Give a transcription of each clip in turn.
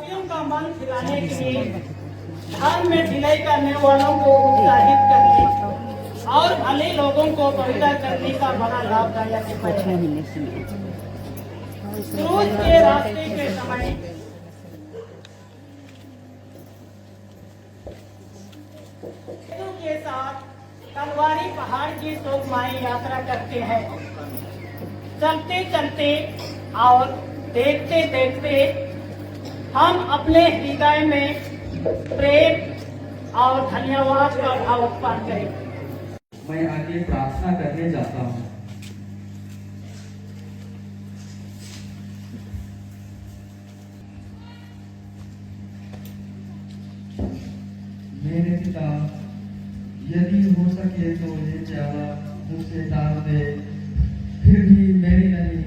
जातियों का मन खिलाने के लिए धर्म में ढिलाई करने वालों को उत्साहित करने और भले लोगों को पवित्र करने का बड़ा लाभदायक है। क्रूस के रास्ते के समय के साथ तलवारी पहाड़ की शोभमाई यात्रा करते हैं। चलते चलते और देखते देखते हम अपने हृदय में प्रेम और धन्यवाद का भाव उत्पन्न करें। मैं आगे प्रार्थना करने जाता हूँ। मेरे पिता, यदि हो सके तो ये प्याला मुझसे टाल दे, फिर भी मेरी नहीं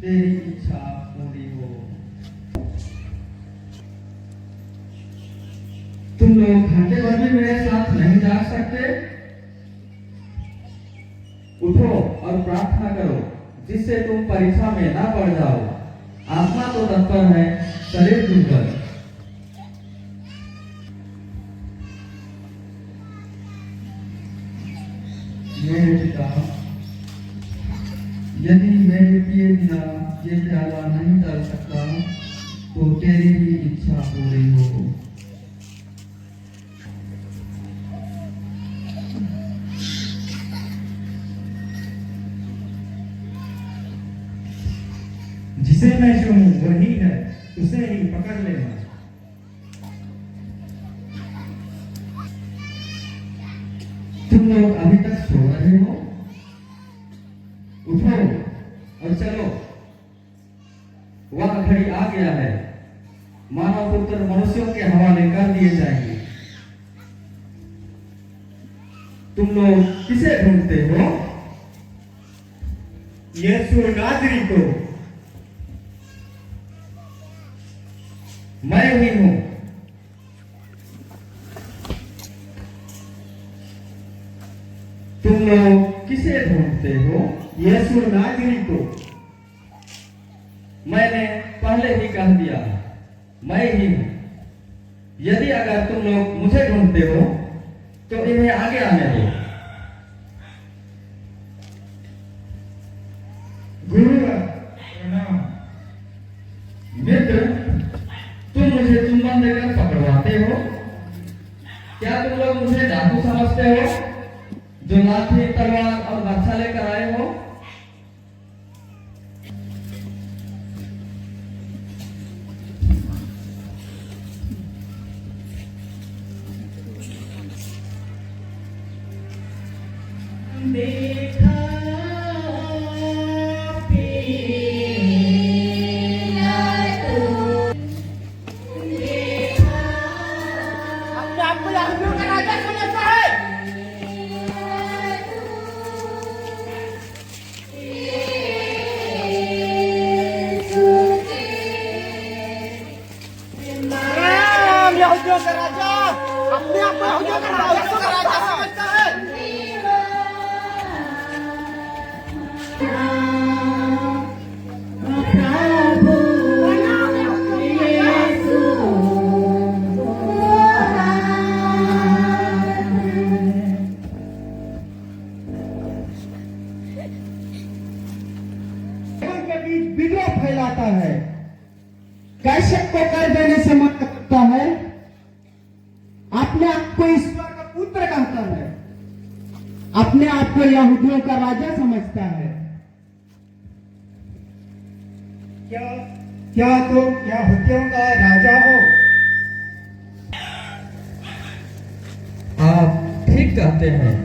तेरी इच्छा पूरी हो। तुम लोग घंटे भर भी मेरे साथ नहीं जा सकते? उठो और प्रार्थना करो जिससे तुम परीक्षा में ना पड़ जाओ। आत्मा तो तत्पर है, शरीर दुर्बल। मेरे पिता, यदि मेरे पिए बिना ये प्याला नहीं टल सकता तो तेरी भी इच्छा पूरी हो। जिसे मैं चुनूं वही है, उसे ही पकड़ लेना। तुम लोग अभी तक सो रहे हो? उठो और चलो, वह घड़ी आ गया है। मानव पुत्र मनुष्यों के हवाले कर दिए जाएंगे। तुम लोग किसे ढूंढते हो? यीशु नाज़री को। मैं ही हूं। तुम लोग किसे ढूंढते हो? यीशु नाज़री को। मैंने पहले ही कह दिया, मैं ही हूं। यदि अगर तुम लोग मुझे ढूंढते हो तो इन्हें आगे आने दो। गुरु प्रणाम। मित्र, तुम मुझे चुंबन देकर पकड़वाते हो? क्या तुम लोग मुझे डाकू समझते हो जो लाठी, तलवार और बर्छा लेकर आए हो? देखा आपको याहुदियों का राजा समझता है। यहूदियों का राजा अपने आप को यहूदियों का राजा समझता है। के बीच विद्रोह फैलाता है, कैसक को कर देने से मना करता है, अपने आप को ईश्वर का पुत्र कहता है, अपने आप को यहूदियों का राजा समझता है। क्या तुम यहूदियों का राजा हो? आप ठीक कहते हैं,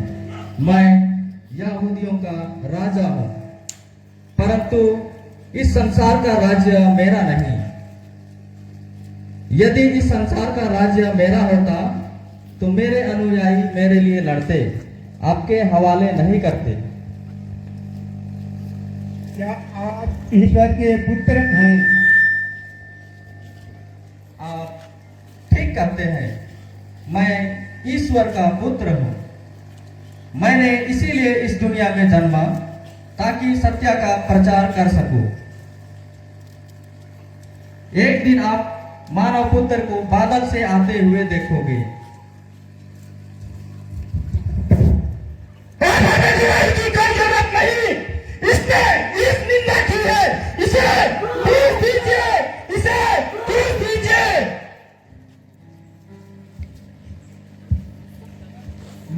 मैं यहूदियों का राजा हूं, परंतु इस संसार का राज्य मेरा नहीं। यदि इस संसार का राज्य मेरा होता तो मेरे अनुयायी मेरे लिए लड़ते, आपके हवाले नहीं करते। क्या आप ईश्वर के पुत्र हैं? आप ठीक कहते हैं, मैं ईश्वर का पुत्र हूं। मैंने इसीलिए इस दुनिया में जन्मा ताकि सत्य का प्रचार कर सकूं। एक दिन आप मानव पुत्र को बादल से आते हुए देखोगे। की कोई जरूरत नहीं, इसने इस निंदा की है, इसे क्रूस दीजिए, इसे क्रूस दीजिए।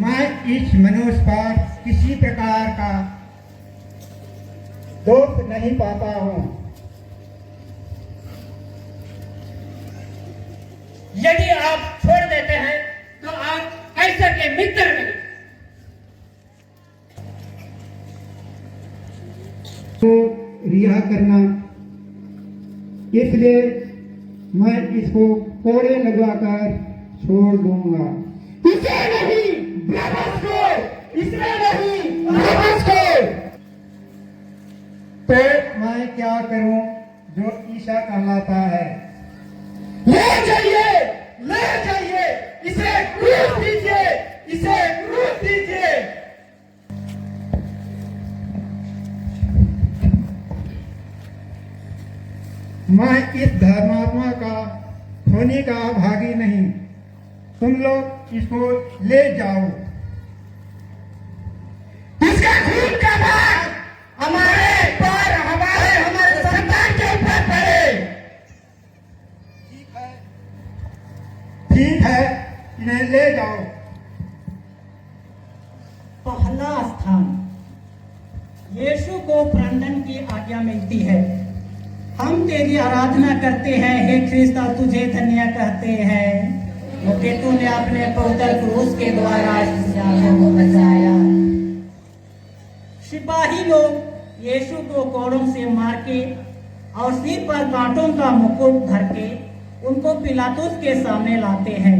मैं इस मनुष्य पर किसी प्रकार का दोष नहीं पाता हूँ। यदि आप छोड़ देते हैं तो आप कैसर के मित्र नहीं। तो रिहा करना, इसलिए मैं इसको कोड़े लगाकर छोड़ दूंगा। इसे नहीं, बरअब्बास को, इसे नहीं, बरअब्बास को। तो मैं क्या करूं जो ईसा कहलाता है? ले जाइए, ले जाइए, इसे क्रूस दीजिए, इसे क्रूस दीजिए। मैं इस धर्मात्मा का होने का भागी नहीं। तुम लोग इसको ले जाओ। इसका खून का भाग हमारे पर, हमारे संतान के ऊपर पड़े। ठीक है, इन्हें ले जाओ। पहला स्थान यीशु को प्रंदन की आज्ञा मिलती है। हम तेरी आराधना करते हैं हे ख्रिस्त, और तुझे धन्य कहते हैं क्योंकि तूने अपने पवित्र क्रूस के द्वारा इस जाति को बचाया। सिपाही लोग यीशु को कोड़ों से मार के और सिर पर कांटों का मुकुट धर के उनको पिलातुस के सामने लाते हैं।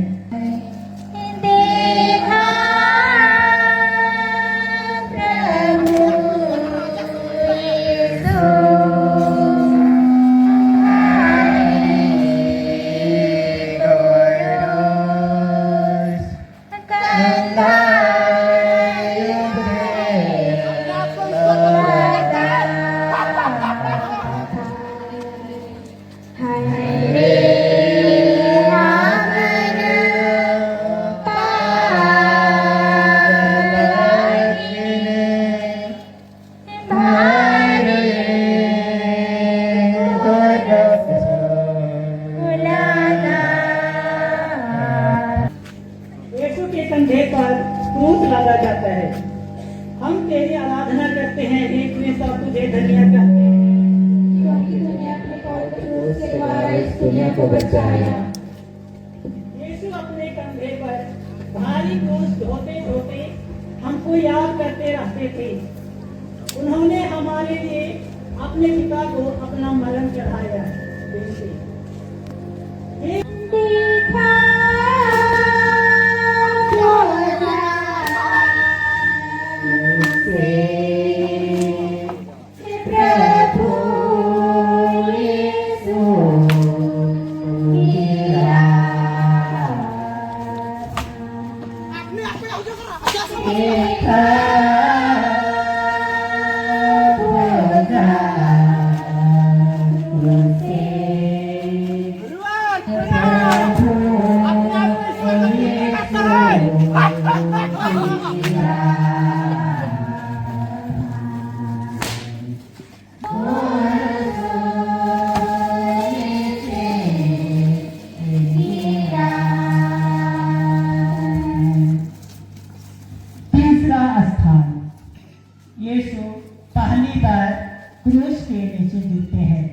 देखा प्रभु यीशु यीशु के कंधे पर क्रूस लगा जाता है। हम तेरी आराधना करते हैं हे ख्रिस्त, और तुझे धन्य कहते हैं क्योंकि तूने अपने पवित्र क्रूस के द्वारा इस दुनिया को बचाया। यीशु अपने कंधे पर भारी क्रूस ढोते ढोते हमको याद करते रहते थे। उन्होंने हमारे लिए अपने पिता को अपना मरण चढ़ाया। देखा प्रभु यीशु मेरा देखा तीसरा स्थान यीशु पहली बार क्रूस के नीचे गिरते हैं।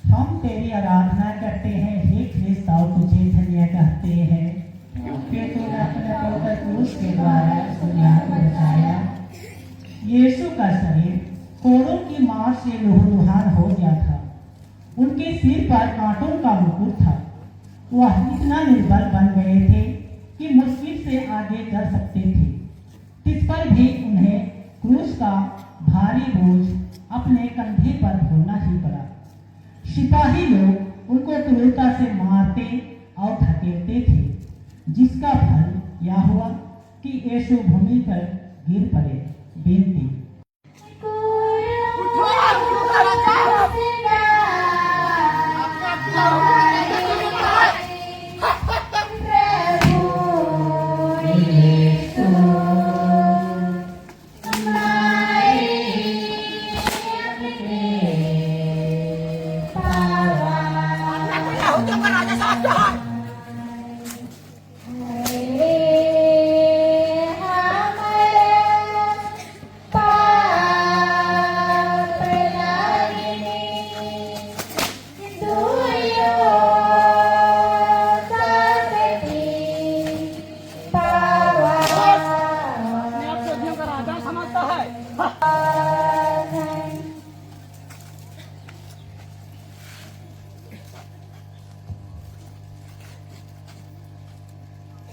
हम तेरी आराधना करते हैं हे ख्रिस्त, और तुझे धन्य कहते हैं क्योंकि तूने अपने पवित्र क्रूस के द्वारा इस दुनिया को बचाया। यीशु का शरीर कोड़ों की मार से लहूलुहान हो गया था। उनके सिर पर कांटों का मुकुट था। वह इतना निर्बल बन गए थे कि मुश्किल से आगे चल सकते थे। इस पर भी उन्हें क्रूस का भारी बोझ अपने कंधे पर ढोना ही पड़ा। सिपाही लोग उनको क्रूरता से मारते और धकेलते थे, जिसका फल यह हुआ कि यीशु भूमि पर गिर पड़े। बेनती उठो यहूदियों का राजा समझते हैं।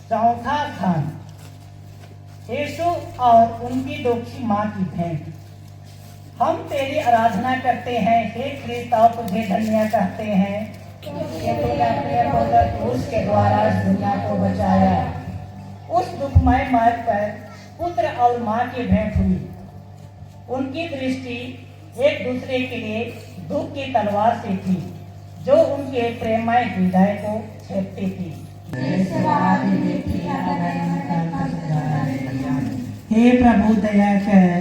चौथा स्थान यीशु और उनकी दोषी माँ की भेंट। हम तेरी आराधना करते हैं हे ख्रिस्त और तुझे धन्य कहते हैं कि तूने अपने पुत्र क्रूस के द्वारा इस दुनिया को बचाया। उस दुखमय मार्ग पर पुत्र और माँ की भेंट हुई। उनकी दृष्टि एक दूसरे के लिए दुख की तलवार से थी जो उनके प्रेममय हृदय को छेदती थी। हे प्रभु दया कर,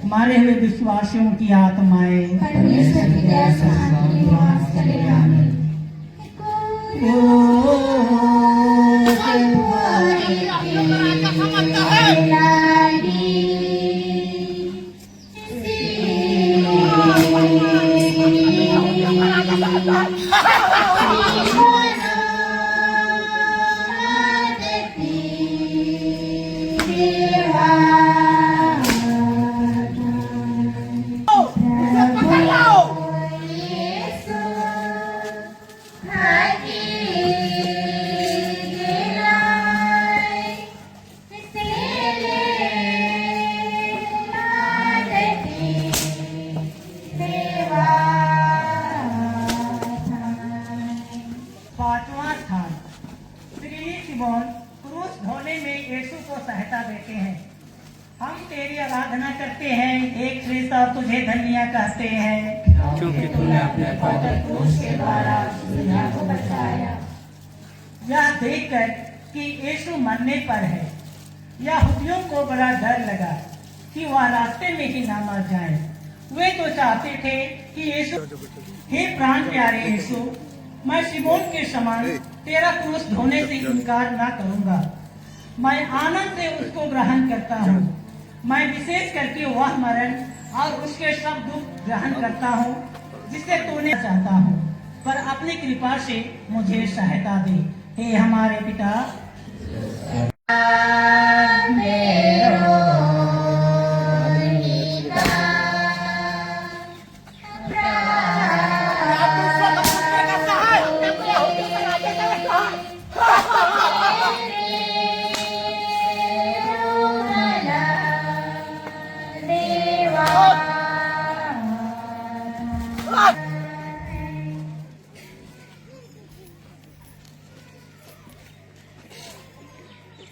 मारे हुए विश्वासियों की आत्माएं क्रूस ढोने में यीशु को सहायता देते हैं। हम तेरी आराधना करते हैं एक ख्रिस्त और तुझे धन्य कहते हैं क्योंकि तूने अपने पुत्र क्रूस के द्वारा दुनिया को बचाया। यह देखकर कि यीशु मरने पर है, यहूदियों को बड़ा डर लगा कि वह रास्ते में ही ना मर जाए। वे तो चाहते थे कि यीशु, हे प्राण प्यारे यीशु, मैं शिमोन के समान तेरा क्रूस ढोने से इनकार ना करूंगा। मैं आनंद से उसको ग्रहण करता हूँ। मैं विशेष करके वह मरण और उसके सब दुख ग्रहण करता हूँ जिसे तूने चाहता हूँ, पर अपनी कृपा से मुझे सहायता दे। हे हमारे पिता,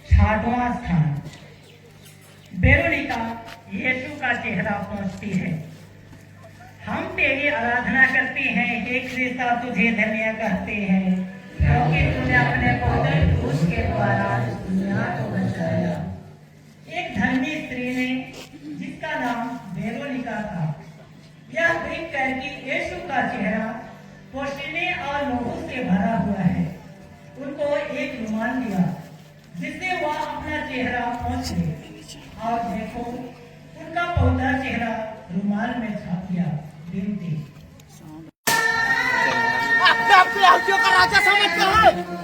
छठवां स्थान वेरोनिका यीशु का चेहरा पहुंचती है। हम तेरी आराधना करते हैं हे ख्रिस्त, तुझे धन्य कहते हैं क्योंकि तूने अपने पुत्र क्रूस के द्वारा इस दुनिया को बचाया। एक धर्मी स्त्री ने जिसका नाम वेरोनिका था, यह देख कर कि यीशु का चेहरा पसीने और लहू से भरा हुआ है, उनको एक रुमाल दिया जिससे वह अपना चेहरा पोंछ ले, और देखो उनका पौधा चेहरा रुमाल में छाप गया। बिनती, अपने यहूदियों का राजा समझते हैं।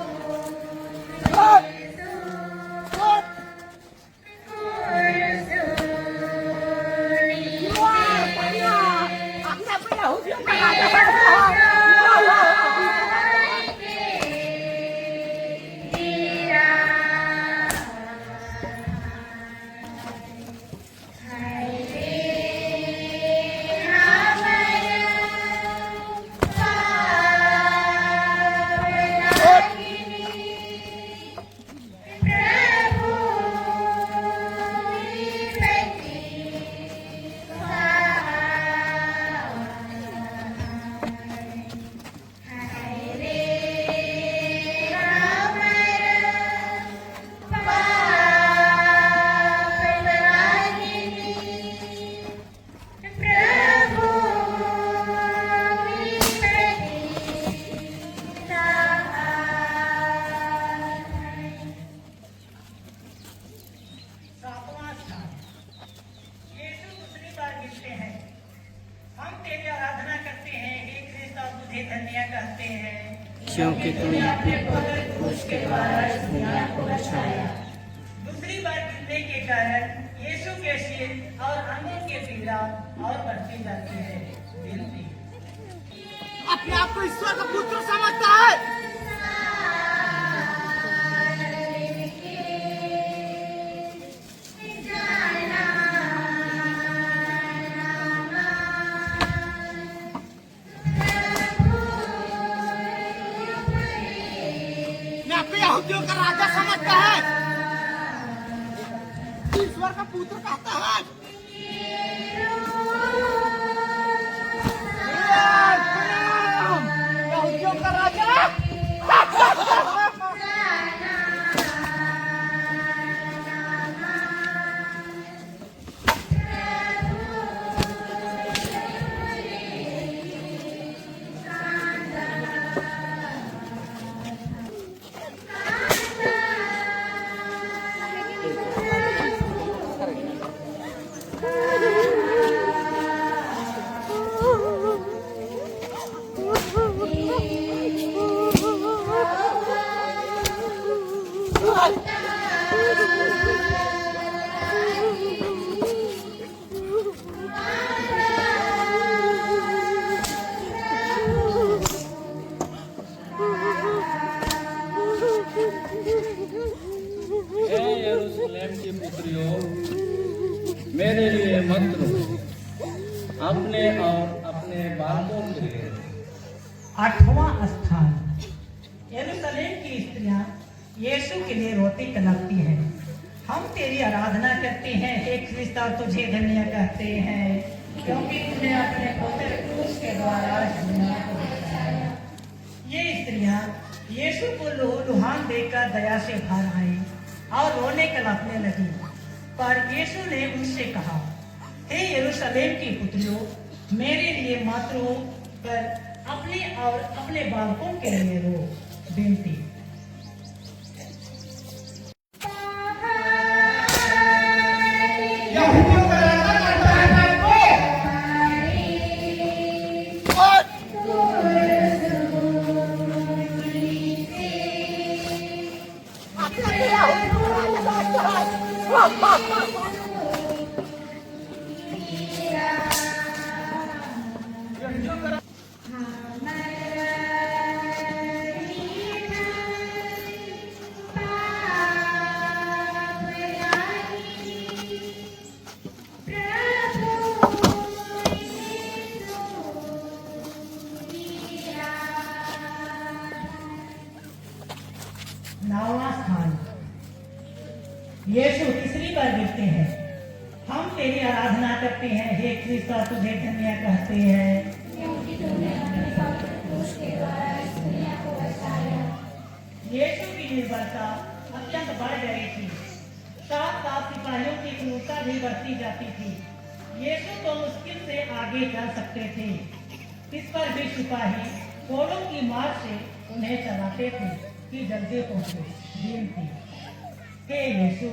करते हैं, क्योंकि तूने अपने पवित्र क्रूस के द्वारा इस दुनिया को बचाया। दूसरी बार गिरने के कारण यीशु के सिर और अंगों के पीड़ा और बढ़ती जाती है। विनती, अपने आप को ईश्वर का पुत्र समझता है। मैं अपने यहूदियों का राजा समझता है। ईश्वर का पुत्र कहता है। यहूदियों का राजा। हे यरूशलेम की पुत्रियों, मेरे लिए मत रो, अपने और अपने बालकों के लिए। 8वां स्थान, यरूशलेम की स्त्रियां यीशु के लिए रोती तड़पती हैं। हम तेरी आराधना करते हैं, हे ख्रिस्त, और तुझे धन्य कहते हैं, क्योंकि तूने अपने पवित्र क्रूस के द्वारा इस दुनिया को बचाया। ये स्त्रियां यीशु को लुहान देखकर दया से भर आई और रोने कलपने लगी। पर यीशु ने उनसे कहा, हे यरूशलेम की पुत्रियों, मेरे लिए मत रो, पर अपने और अपने बालकों के लिए रो। विनती, यहूदियों का राजा कहता है मैं को। नौवां स्थान, यीशु तीसरी बार गिरते हैं। हम तेरी आराधना करते हैं, हे ख्रिस्त, और तुझे धन्य कहते हैं, क्योंकि तूने अपने पवित्र क्रूस के द्वारा इस दुनिया को बचाया। यीशु की निर्भरता अत्यंत बढ़ गई थी। साथ सिपाहियों की क्रूरता भी बढ़ती जाती थी। यीशु तो मुश्किल से आगे जा सकते थे, इस पर भी सिपाही कोड़ों की मार से उन्हें चलाते थे कि जल्दी पहुंचे। विनती, हे यीशु,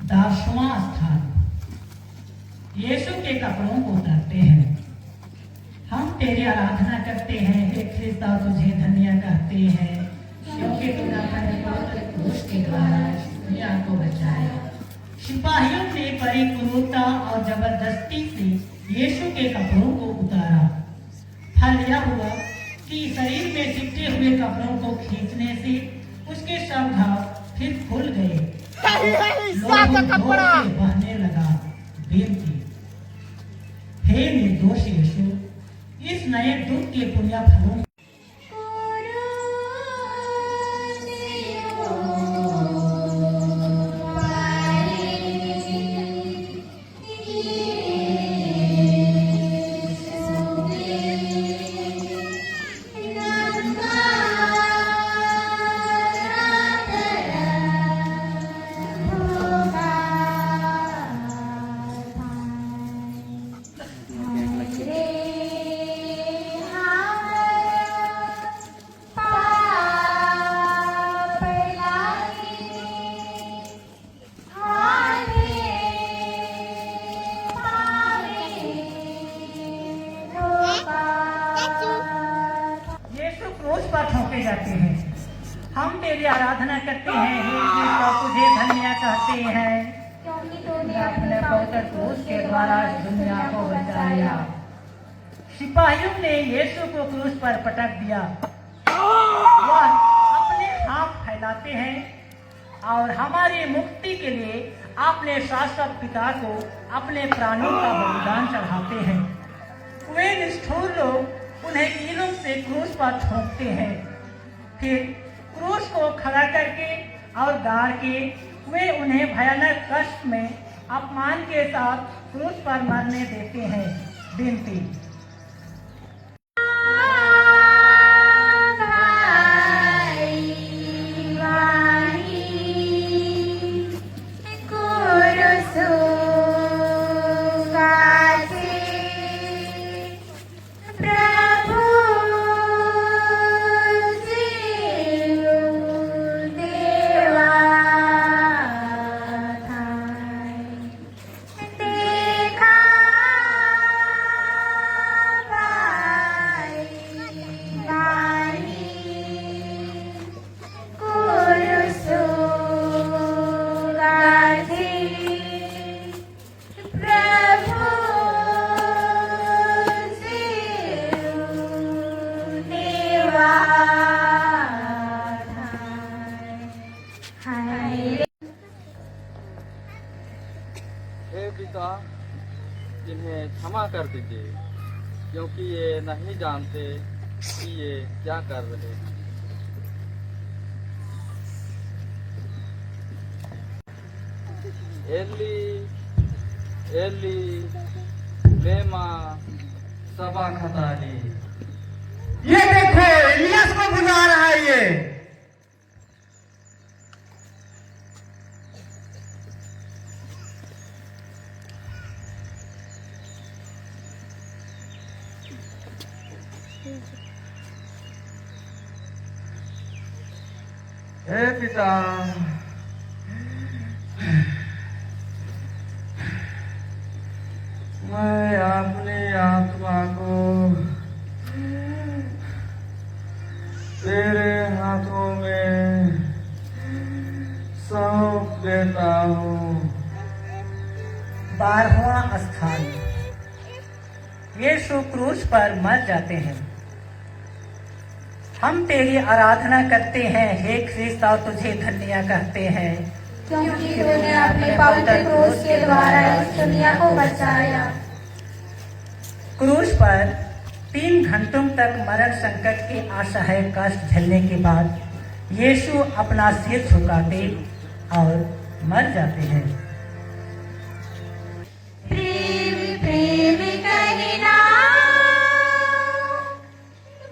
दसवां स्थान, यीशु के कपड़ों को उतारते हैं। हम तेरी आराधना करते हैं, हे ख्रिस्त, और तुझे धन्य कहते हैं, क्योंकि तूने अपने पवित्र क्रूस के द्वारा इस दुनिया को बचाया। सिपाहियों ने बड़ी क्रूरता और जबरदस्ती से यीशु के कपड़ों को उतारा। फल यह हुआ कि शरीर में चिपटे हुए कपड़ों को खींचने से उसके सब घाव फिर खुल गए, बहने लगा। विनती, हे निर्दोष यीशु, इस नए दूध के पुण्य फलों क्रूस पर ठोके जाते हैं। हम तेरी आराधना करते हैं, हे कृष्ण, तुझे धन्य कहते हैं क्योंकि तूने अपने पवित्र क्रूस के द्वारा इस दुनिया को बचाया। सिपाहियों ने यीशु को क्रूस पर पटक दिया। वह अपने हाथ फैलाते हैं और हमारी मुक्ति के लिए अपने शाश्वत पिता को अपने प्राणों का बलिदान चढ़ाते हैं। वे निष्ठुर लोग उन्हें कीलों से क्रूस पर ठोकते हैं, फिर क्रूस को खड़ा करके और गाड़ के वे उन्हें भयानक कष्ट में अपमान के साथ क्रूस पर मरने देते हैं। विनती, हे पिता, इन्हें क्षमा कर दीजिए, क्योंकि ये नहीं जानते कि ये क्या कर रहे हैं। एली एली लेमा सबक्तानी। ये देखो, इलियास को बुला रहा है ये। हे पिता, मैं अपनी आत्मा को तेरे हाथों में सौंप देता हूँ। 12वां स्थान, यीशु क्रूस पर मर जाते हैं। हम तेरी आराधना करते हैं, हे ख्रिस्त, और तुझे धन्य कहते हैं क्योंकि तूने अपने पवित्र क्रूस के द्वारा इस दुनिया को बचाया। क्रूस पर 3 घंटों तक मरण संकट के असह्य कष्ट झेलने के बाद यीशु अपना सिर झुकाते और मर जाते हैं। प्रेम प्रेम कहना,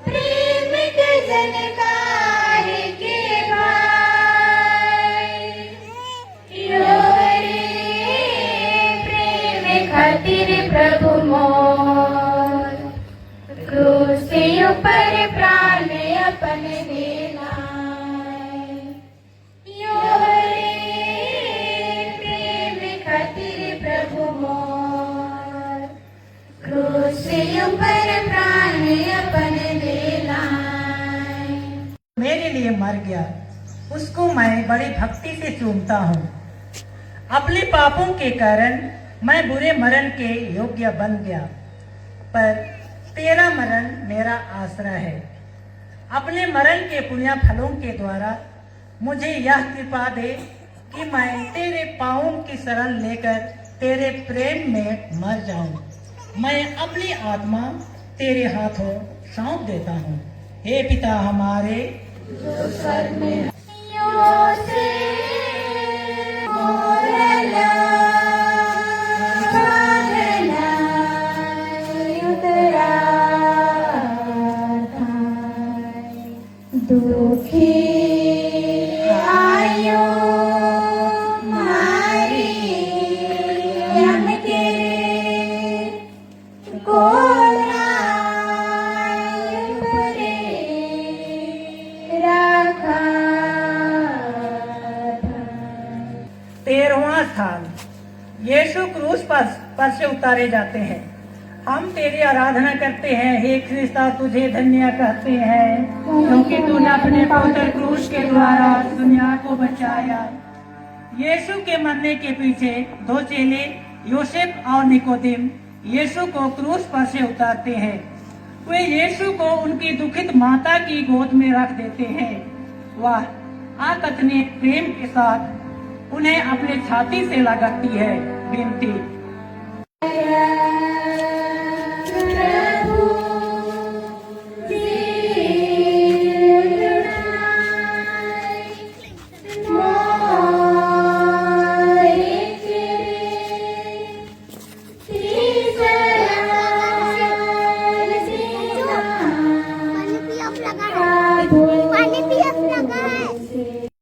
प्रेम के जनकार के भाई, यो रे प्रेम खातिर प्रभु मोर, क्रूस के ऊपर प्राण अपने देना। यो रे प्रेम खातिर प्रभु मोर, क्रूस के ऊपर प्राण अपने देना। मेरे लिए मर गया, उसको मैं बड़ी भक्ति से चूमता हूँ। अपने पापों के कारण मैं बुरे मरण के योग्य बन गया, पर तेरा मरण मेरा आश्रय है। अपने मरण के पुण्य फलों के द्वारा मुझे यह कृपा दे कि मैं तेरे पाँवों की शरण लेकर तेरे प्रेम में मर जाऊं। मैं अपनी आत्मा तेरे हाथों सौंप देता हूँ। हे पिता हमारे दुखी आयो मारी हम तेरे कोराय परे रखा था। 13वां स्थान, यीशु क्रूस पर से उतारे जाते हैं। हम तेरी आराधना करते हैं, हे ख्रिस्ता तुझे धन्य कहते हैं, क्योंकि तूने अपने पवित्र क्रूस के द्वारा दुनिया को बचाया। यीशु के मरने के पीछे 2 चेले योसेफ और निकोदेम यीशु को क्रूस पर से उतारते हैं। वे यीशु को उनकी दुखित माता की गोद में रख देते हैं। वह अकथनीय प्रेम के साथ उन्हें अपने छाती से लगाती है। विनती,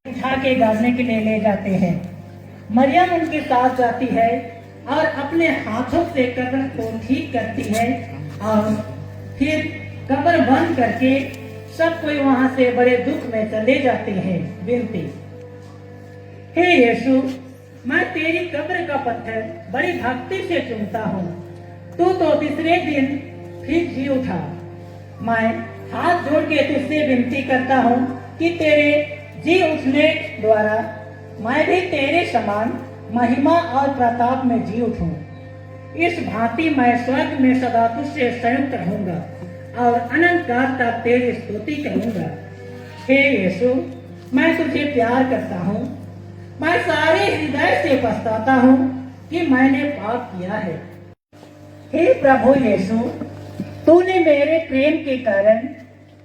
उठा के गाड़ने के लिए ले जाते हैं। मरियम उनके साथ जाती है और अपने हाथों से कब्र को ठीक करती है और फिर कब्र बंद करके सब कोई वहां से बड़े दुख में चले जाते हैं। विनती, हे यीशु, मैं तेरी कब्र का पत्थर बड़ी भक्ति से चूमता हूँ। तू तो तीसरे दिन फिर जी उठा। मैं हाथ जोड़ के तुझसे विनती करता हूँ कि तेरे जी उठने द्वारा मैं भी तेरे समान महिमा और प्रताप में जी उठूं। इस भांति मैं स्वर्ग में सदा तुझसे संयुक्त रहूंगा और अनंत काल तक तेरी स्तुति करूंगा। हे यीशु, मैं तुझे प्यार करता हूँ। मैं सारे हृदय से पछताता हूँ कि मैंने पाप किया है। हे प्रभु यीशु, तूने मेरे प्रेम के कारण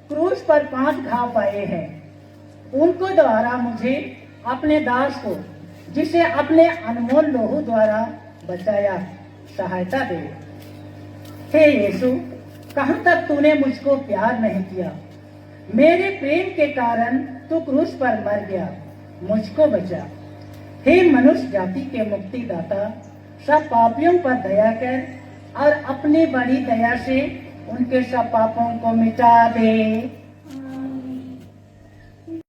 क्रूस पर 5 घाव पाए हैं। उनको द्वारा मुझे अपने दास को, जिसे अपने अनमोल लोहू द्वारा बचाया, सहायता दे। हे यीशु, कहां तक तूने मुझको प्यार नहीं किया। मेरे प्रेम के कारण तू क्रूस पर मर गया, मुझको बचा। हे मनुष्य जाति के मुक्तिदाता, सब पापियों पर दया कर और अपनी बड़ी दया से उनके सब पापों को मिटा दे।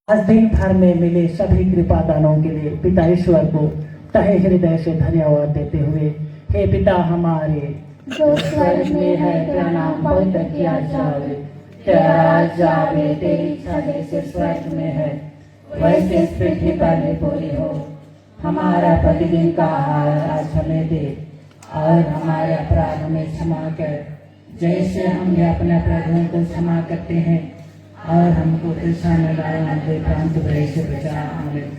आज दिन भर में मिले सभी कृपा दानों के लिए पिता ईश्वर को तहे हृदय से धन्यवाद देते हुए, हे पिता हमारे जो स्वर्ग में है, तेरा नाम पवित्र किया जावे, तेरा राज आवे, तेरी इच्छा जैसे स्वर्ग में है वैसे इस पृथ्वी पर भी पूरी हो। हमारा प्रतिदिन का आहार आज हमें दे और हमारे अपराध हमें क्षमा कर, जैसे हम भी अपने अपराधियों को क्षमा करते हैं, और हमको परेशान न डालना, प्रांत से बचा। आमीन।